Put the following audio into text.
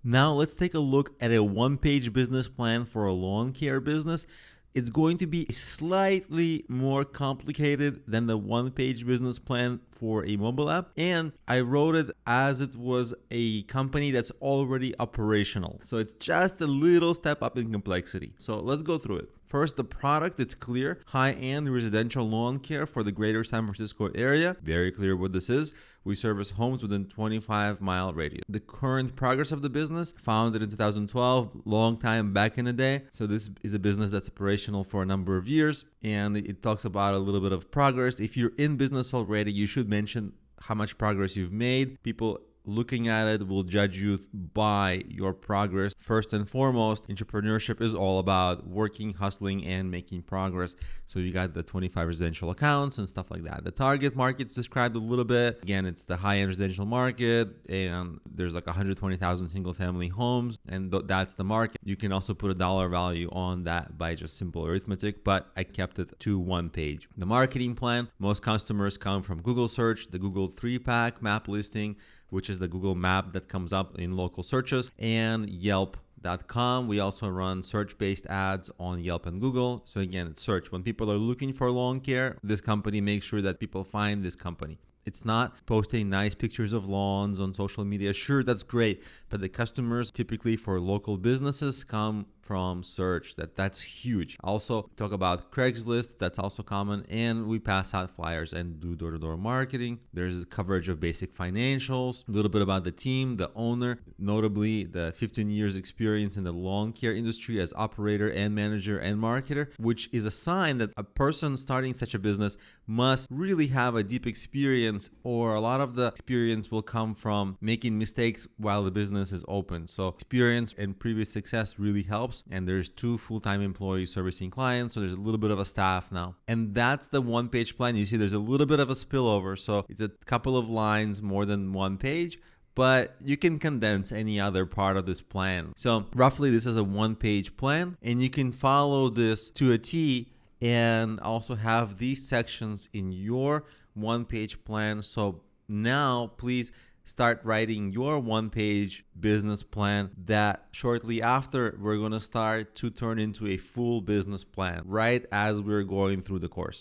Now let's take a look at a one-page business plan for a lawn care business. It's going to be slightly more complicated than the one-page business plan for a mobile app. And I wrote it as it was a company that's already operational. So it's just a little step up in complexity. So let's go through it. First, the product, it's clear. High-end residential lawn care for the greater San Francisco area. Very clear what this is. We service homes within 25-mile radius. The current progress of the business, founded in 2012, long time back in the day. So this is a business that's operational for a number of years. And it talks about a little bit of progress. If you're in business already, you should mention how much progress you've made. People looking at it will judge you by your progress. First and foremost, entrepreneurship is all about working, hustling, and making progress. So you got the 25 residential accounts and stuff like that. The target market's described a little bit. Again, it's the high-end residential market, and there's like 120,000 single-family homes, and that's the market. You can also put a dollar value on that by just simple arithmetic, but I kept it to one page. The marketing plan, most customers come from Google search, the Google 3-pack map listing, which is the Google map that comes up in local searches, and Yelp.com. We also run search-based ads on Yelp and Google. So again, it's search. When people are looking for lawn care, this company makes sure that people find this company. It's not posting nice pictures of lawns on social media. Sure, that's great, but the customers typically for local businesses come from search. That's huge. Also talk about Craigslist. That's also common. And we pass out flyers and do door-to-door marketing. There's coverage of basic financials, a little bit about the team, the owner, notably the 15 years experience in the lawn care industry as operator and manager and marketer, which is a sign that a person starting such a business must really have a deep experience, or a lot of the experience will come from making mistakes while the business is open. So experience and previous success really helps. And there's 2 full-time employees servicing clients, so there's a little bit of a staff now. And that's the one-page plan. You see there's a little bit of a spillover, so it's a couple of lines more than one page, but you can condense any other part of this plan. So roughly this is a one-page plan, and you can follow this to a T and also have these sections in your one-page plan. So now please start writing your one-page business plan that shortly after we're going to start to turn into a full business plan right as we're going through the course.